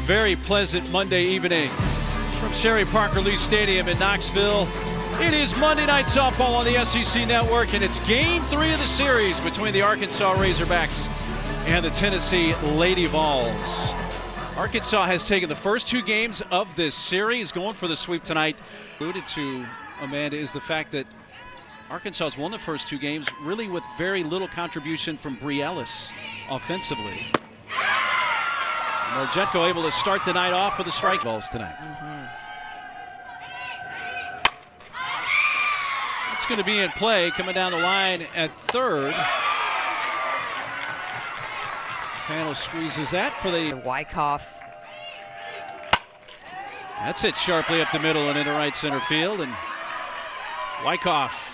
Very pleasant Monday evening from Sherry Parker Lee Stadium in Knoxville. It is Monday Night Softball on the SEC Network, and it's Game 3 of the series between the Arkansas Razorbacks and the Tennessee Lady Vols. Arkansas has taken the first 2 games of this series, going for the sweep tonight. Alluded to, Amanda, is the fact that Arkansas has won the first 2 games really with very little contribution from Bree Ellis offensively. Margenko able to start the night off with the strike balls tonight. It's going to be in play coming down the line at third. Panel squeezes that for the Wyckoff. That's hit sharply up the middle and into right center field, and Wyckoff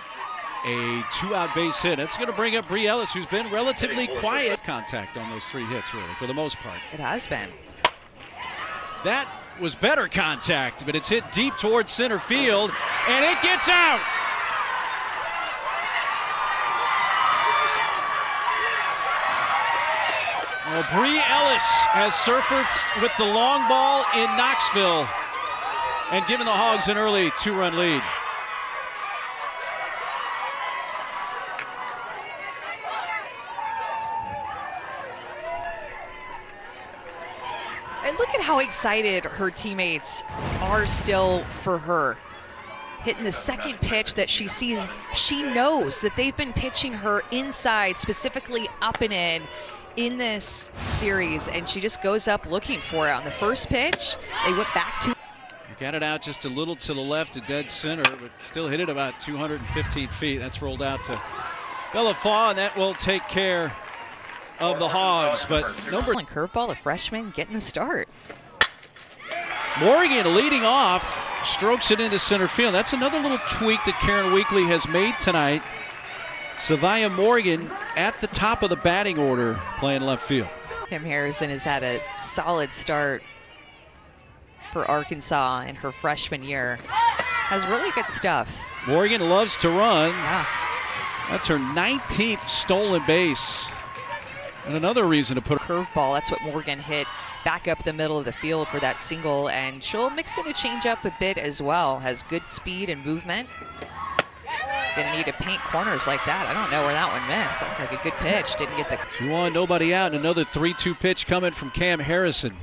a 2-out base hit. That's going to bring up Bree Ellis, who's been relatively quiet. Contact on those 3 hits, really, for the most part. It has been. That was better contact, but it's hit deep towards center field, and it gets out. Well, Bree Ellis has surfaced with the long ball in Knoxville and given the Hogs an early 2-run lead. And look at how excited her teammates are still for her. Hitting the second pitch that she sees, she knows that they've been pitching her inside, specifically up and in this series, and she just goes up looking for it. On the first pitch, they went back to. Got it out just a little to the left to dead center, but still hit it about 215 feet. That's rolled out to Bella Faw, and that will take care of the Hogs. But number curveball, the freshman getting the start. Morgan leading off, strokes it into center field. That's another little tweak that Karen Weekly has made tonight. Savia Morgan at the top of the batting order playing left field. Kim Harrison has had a solid start for Arkansas in her freshman year. Has really good stuff. Morgan loves to run. Yeah. That's her 19th stolen base. And another reason to put curveball. That's what Morgan hit back up the middle of the field for that single, and she'll mix in a changeup a bit as well. Has good speed and movement. Gonna need to paint corners like that. I don't know where that one missed. Looked like a good pitch. Didn't get the 2-on, nobody out, and another 3-2 pitch coming from Cam Harrison.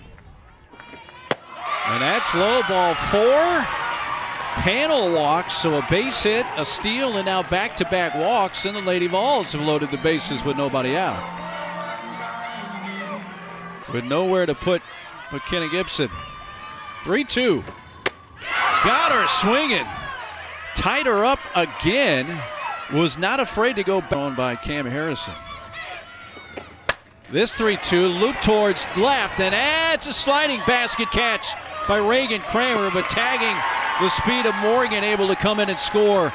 And that's low, ball 4. Panel walks, so a base hit, a steal, and now back-to-back walks, and the Lady Vols have loaded the bases with nobody out. With nowhere to put McKenna Gibson. 3-2. Got her swinging. Tied her up again. Was not afraid to go back by Cam Harrison. This 3-2 loop towards left, and it's a sliding basket catch by Reagan Kramer, but tagging the speed of Morgan, able to come in and score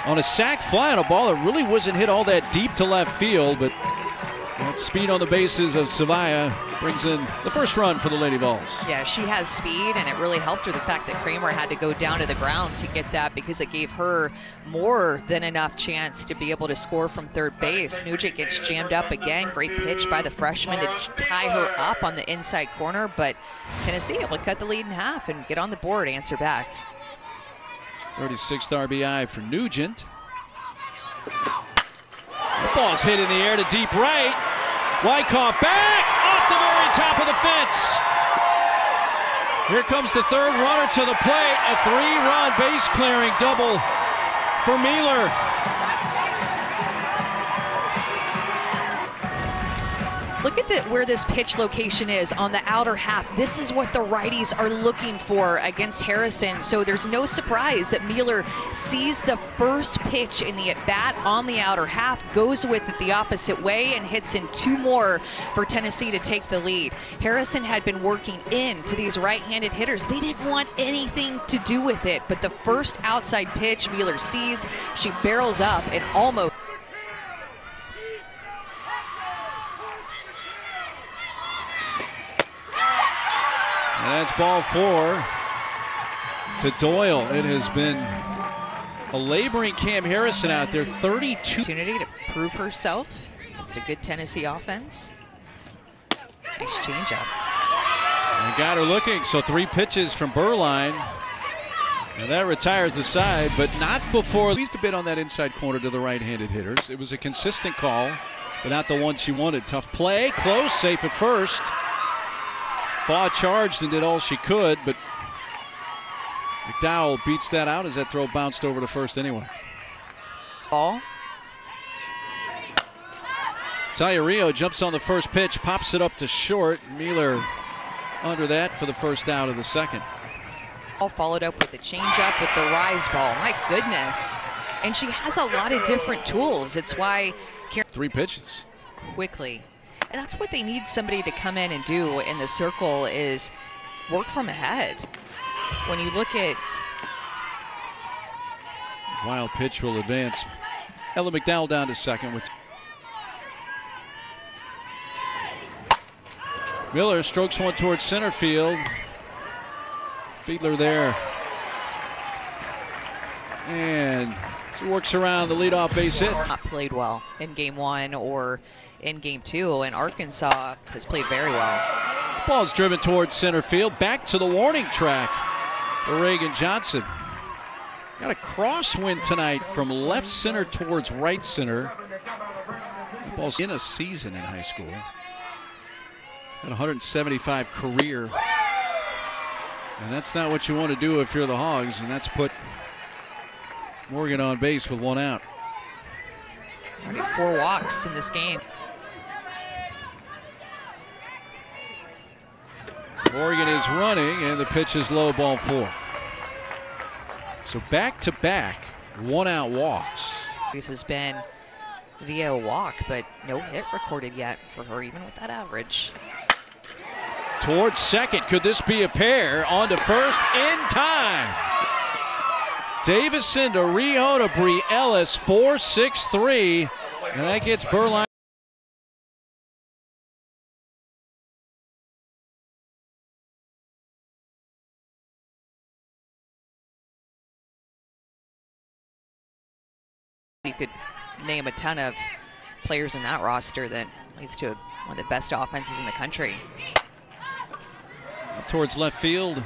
on a sac fly on a ball that really wasn't hit all that deep to left field, but that speed on the bases of Savia brings in the first run for the Lady Vols. Yeah, she has speed, and it really helped her the fact that Kramer had to go down to the ground to get that, because it gave her more than enough chance to be able to score from third base. Nugent gets jammed up again. Great pitch by the freshman to tie her up on the inside corner, but Tennessee able to cut the lead in half and get on the board, answer back. 36th RBI for Nugent. The ball's hit in the air to deep right. Wyckoff back off the very top of the fence. Here comes the third runner to the plate. A 3-run base clearing double for Mueller. Look at where this pitch location is on the outer half. This is what the righties are looking for against Harrison. So there's no surprise that Mueller sees the first pitch in the at-bat on the outer half, goes with it the opposite way, and hits in 2 more for Tennessee to take the lead. Harrison had been working into these right-handed hitters. They didn't want anything to do with it, but the first outside pitch Mueller sees, she barrels up and almost. And that's ball 4 to Doyle. It has been a laboring Cam Harrison out there. 32 opportunity to prove herself against a good Tennessee offense. Nice changeup. And got her looking, so 3 pitches from Beuerlein. And that retires the side, but not before. At least a bit on that inside corner to the right-handed hitters. It was a consistent call, but not the one she wanted. Tough play, close, safe at first. Faw charged and did all she could, but McDowell beats that out as that throw bounced over to first anyway. Ball. Talia Rio jumps on the first pitch, pops it up to short. Mueller under that for the first out of the second. All followed up with the changeup with the rise ball. My goodness. And she has a lot of different tools. It's why 3 pitches. Quickly. And that's what they need somebody to come in and do in the circle is work from ahead. When you look at wild pitch will advance. Ella McDowell down to second with Miller strokes one towards center field. Fiedler there. And she works around the leadoff base hit. Not played well in game 1 or in game 2, and Arkansas has played very well. Ball's driven towards center field. Back to the warning track for Reagan Johnson. Got a crosswind tonight from left center towards right center. The ball's in a season in high school. Got 175 career. And that's not what you want to do if you're the Hogs, and that's put Morgan on base with 1 out. Already 4 walks in this game. Morgan is running, and the pitch is low, ball 4. So back-to-back 1-out walks. This has been via a walk, but no hit recorded yet for her, even with that average. Towards second, could this be a pair? On to first in time. Davison to Rio to Brie Ellis, 4-6-3, and that gets Beuerlein. You could name a ton of players in that roster that leads to one of the best offenses in the country. Towards left field,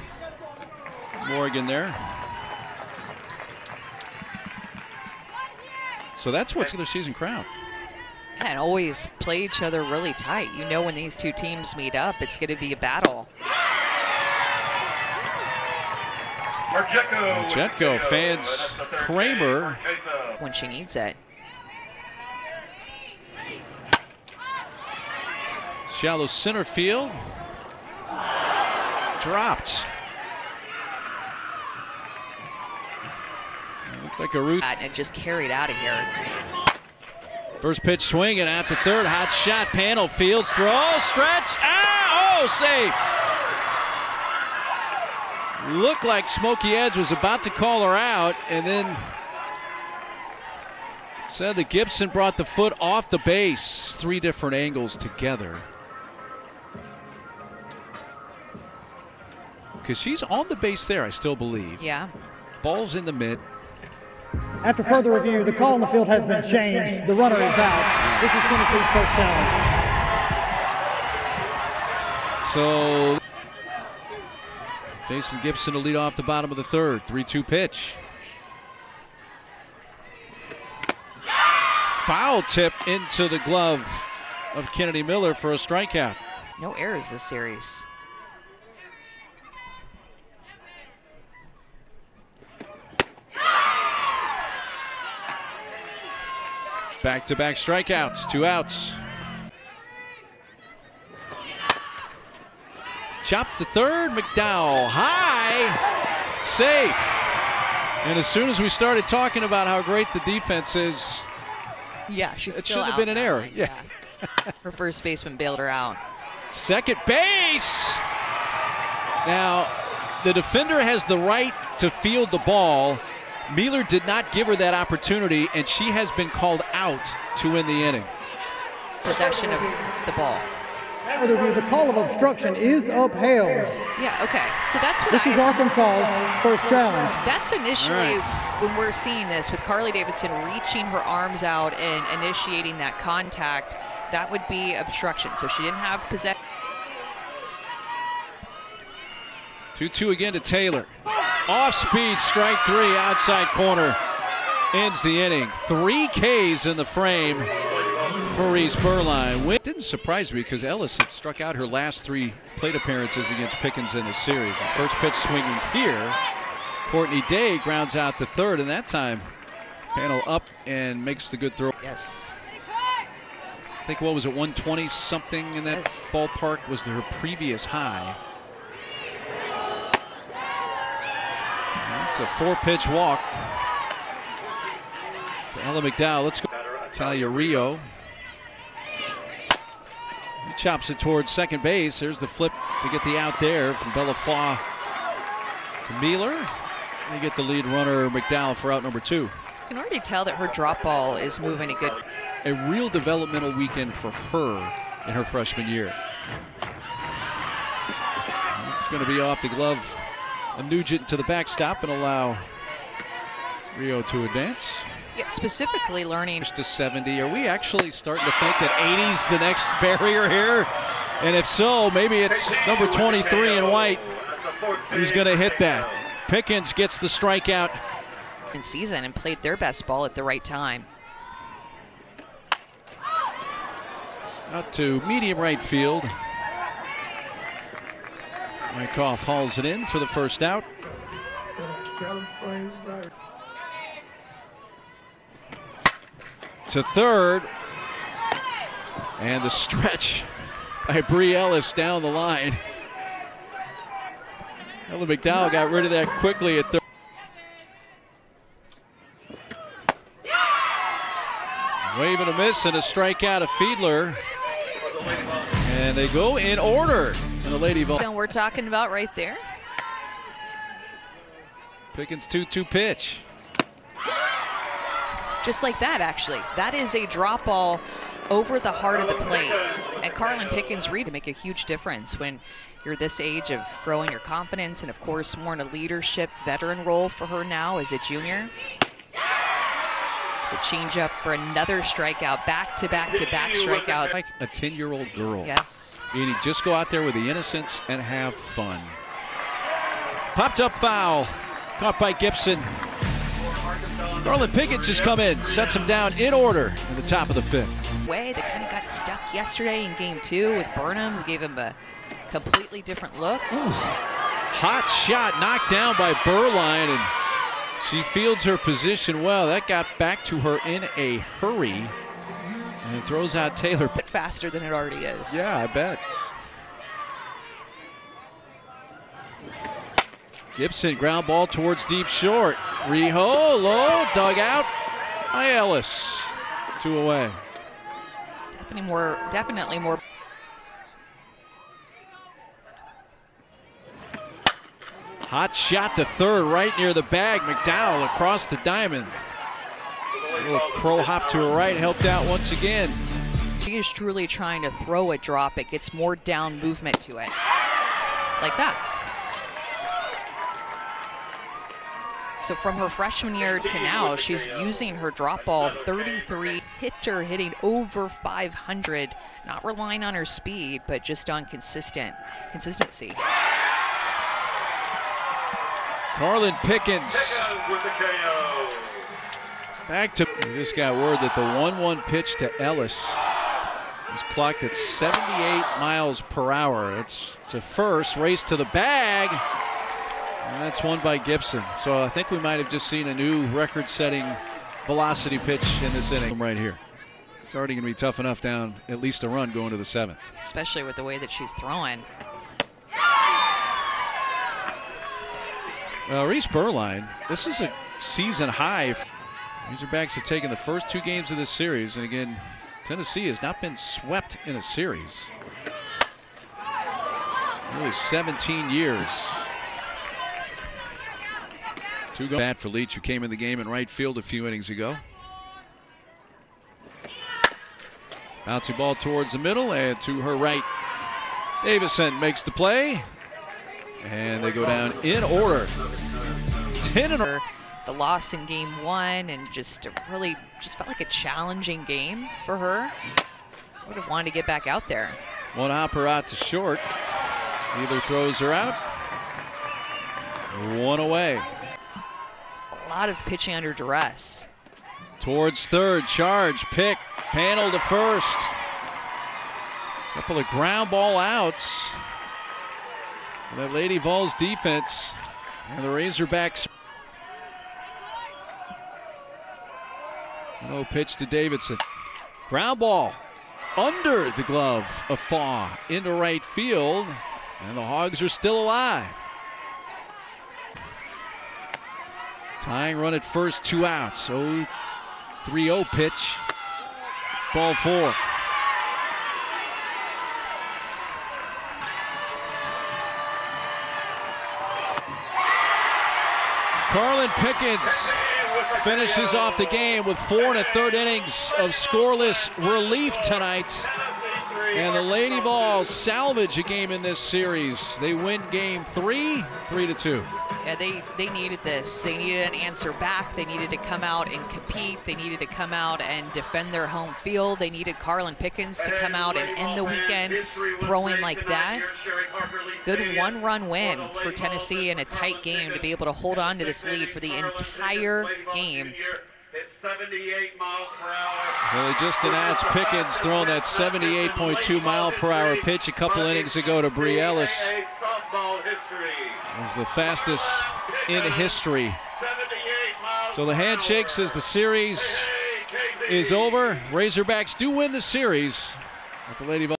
Morgan there. So that's what's the season crowd. Yeah, and always play each other really tight. You know when these two teams meet up, it's going to be a battle. Jetko fans Kramer when she needs it. Shallow center field. Dropped. Looked like a root. And it just carried out of here. First pitch swing and out to third. Hot shot. Panel fields. Throw. Stretch. Ah! Oh, safe. Looked like Smokey Edge was about to call her out, and then said that Gibson brought the foot off the base. 3 different angles together. Because she's on the base there, I still believe. Yeah. Ball's in the mid. After further review, the call on the field has been changed. The runner is out. This is Tennessee's first challenge. So, facing Gibson to lead off the bottom of the third. 3-2 pitch. Foul tip into the glove of Kennedy Miller for a strikeout. No errors this series. Back-to-back strikeouts, 2 outs. Chop to third, McDowell high, safe. And as soon as we started talking about how great the defense is, yeah, she's it still should have out been an now. error. Yeah. Her first baseman bailed her out. Second base. Now, the defender has the right to field the ball. Mueller did not give her that opportunity, and she has been called out to win the inning. Possession of the ball. Further review, the call of obstruction is upheld. Yeah, okay. So that's what This is Arkansas's first challenge. That's initially right. when we're seeing this with Carly Davidson reaching her arms out and initiating that contact, that would be obstruction. So she didn't have possession. 2-2 again to Taylor. Off speed, strike 3, outside corner. Ends the inning. 3 Ks in the frame for Reese Berline. It didn't surprise me because Ellis had struck out her last 3 plate appearances against Pickens in the series. The first pitch swinging here. Courtney Day grounds out to third, and that time panel up and makes the good throw. Yes. I think, what was it, 120 something in that ballpark was her previous high. It's a 4-pitch walk to Ella McDowell. Let's go. Talia Rio. He chops it towards second base. There's the flip to get the out there from Bellafaw to Mealer. They get the lead runner, McDowell, for out number 2. You can already tell that her drop ball is moving a real developmental weekend for her in her freshman year. It's going to be off the glove of Nugent to the backstop and allow Rio to advance. Yeah, specifically learning to 70. Are we actually starting to think that 80's the next barrier here? And if so, maybe it's number 23 in white who's going to hit that. Pickens gets the strikeout in season and played their best ball at the right time. Out to medium right field. Wyckoff hauls it in for the first out. To third. And the stretch by Bree Ellis down the line. Ella McDowell got rid of that quickly at third. Wave and a miss and a strikeout of Fiedler. And they go in order in the Lady Vol. We're talking about right there. Pickens 2-2 pitch. Just like that, actually. That is a drop ball over the heart of the plate. And Carlin Pickens Reed to make a huge difference when you're this age of growing your confidence, and of course more in a leadership veteran role for her now as a junior. It's a changeup for another strikeout, back-to-back strikeouts. Like a 10-year-old girl. Yes. Meaning just go out there with the innocence and have fun. Popped up foul, caught by Gibson. Carlin Pickens has come in, sets him down in order in the top of the 5th. Way they kind of got stuck yesterday in game 2 with Burnham, who gave him a completely different look. Ooh. Hot shot knocked down by Berline, and she fields her position well. That got back to her in a hurry and throws out Taylor. A bit faster than it already is. Yeah, I bet. Gibson ground ball towards deep short. Rijo low, dug out by Ellis. 2 away. Definitely more. Hot shot to third, right near the bag. McDowell across the diamond. A little crow hop to her right, helped out once again. She is truly trying to throw a drop. It gets more down movement to it. Like that. So from her freshman year to now, she's using her drop ball 33 hitter, hitting over 500, not relying on her speed, but just on consistency. Carlin Pickens back to. We just got word that the 1-1 pitch to Ellis was clocked at 78 miles per hour. It's to first, race to the bag, and that's won by Gibson. So I think we might have just seen a new record-setting velocity pitch in this inning right here. It's already going to be tough enough down at least a run going to the 7th. Especially with the way that she's throwing. Well, Reese Berline, this is a season high. Razorbacks have taken the first 2 games of this series, and again, Tennessee has not been swept in a series. Nearly 17 years. 2 go bat for Leach, who came in the game in right field a few innings ago. Bouncy ball towards the middle and to her right. Davison makes the play. And they go down in order. 10 in order. The loss in game 1 and just felt like a challenging game for her. Would have wanted to get back out there. One hopper out to short. Either throws her out. One away. A lot of pitching under duress. Towards third, charge, pick, panel to first. Couple of ground ball outs. And that Lady Vols defense and the Razorbacks. No pitch to Davidson. Ground ball under the glove of Faw into right field, and the Hogs are still alive. Tying run at first, 2 outs. 3-0 pitch. Ball 4. Carlin Pickens finishes off the game with 4 1/3 innings of scoreless relief tonight. And the Lady Vols salvage a game in this series. They win game 3, 3-2. Yeah, they needed this. They needed an answer back. They needed to come out and compete. They needed to come out and defend their home field. They needed Carlin Pickens to come out and end the weekend throwing like that. Good 1-run win for Tennessee in a tight game to be able to hold on to this lead for the entire game. Well, they just announced Pickens throwing that 78.2 mile per hour pitch a couple innings ago to Bree Ellis. It was the fastest in history. So the handshake says the series is over. Razorbacks do win the series. But the Lady Vols